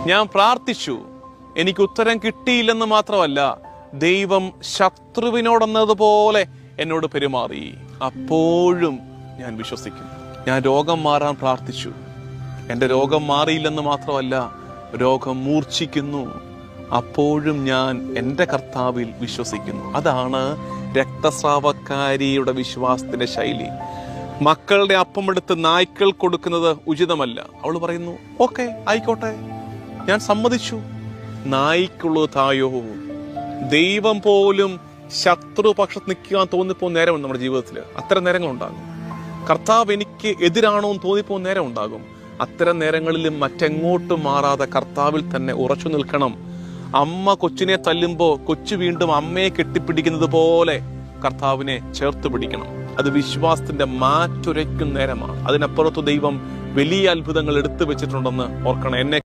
ഞാൻ പ്രാർത്ഥിച്ചു, എനിക്ക് ഉത്തരം കിട്ടിയില്ലെന്ന് മാത്രമല്ല, ദൈവം ശത്രുവിനോടെന്നതുപോലെ എന്നോട് പെരുമാറി. അപ്പോഴും ഞാൻ വിശ്വസിക്കും. ഞാൻ രോഗം മാറാൻ പ്രാർത്ഥിച്ചു, എൻ്റെ രോഗം മാറിയില്ലെന്ന് മാത്രമല്ല, രോഗം മൂർച്ഛിക്കുന്നു. അപ്പോഴും ഞാൻ എൻ്റെ കർത്താവിൽ വിശ്വസിക്കുന്നു. അതാണ് രക്തസ്രാവക്കാരിയുടെ വിശ്വാസത്തിന്റെ ശൈലി. മക്കളുടെ അപ്പമെടുത്ത് നായ്ക്കൾ കൊടുക്കുന്നത് ഉചിതമല്ല. അവൾ പറയുന്നു, ഓക്കെ ആയിക്കോട്ടെ, ഞാൻ സമ്മതിച്ചു, നായ്ക്കുള്ളത് തായോ. ദൈവം പോലും ശത്രുപക്ഷത്ത് നിൽക്കാൻ തോന്നിപ്പോകുന്ന നേരമുണ്ട് നമ്മുടെ ജീവിതത്തിൽ. അത്തരം നേരങ്ങളുണ്ടാകും. കർത്താവ് എനിക്ക് എതിരാണോ എന്ന് തോന്നിപ്പോകുന്ന നേരം ഉണ്ടാകും. അത്തരം നേരങ്ങളിലും മറ്റെങ്ങോട്ടും മാറാതെ കർത്താവിൽ തന്നെ ഉറച്ചു നിൽക്കണം. അമ്മ കൊച്ചിനെ തല്ലുമ്പോൾ കൊച്ചു വീണ്ടും അമ്മയെ കെട്ടിപ്പിടിക്കുന്നത് പോലെ കർത്താവിനെ ചേർത്ത് പിടിക്കണം. അത് വിശ്വാസത്തിന്റെ മാറ്റുരയ്ക്കും നേരമാണ്. അതിനപ്പുറത്ത് ദൈവം വലിയ അത്ഭുതങ്ങൾ എടുത്തു വെച്ചിട്ടുണ്ടെന്ന് ഓർക്കണം. എന്നെ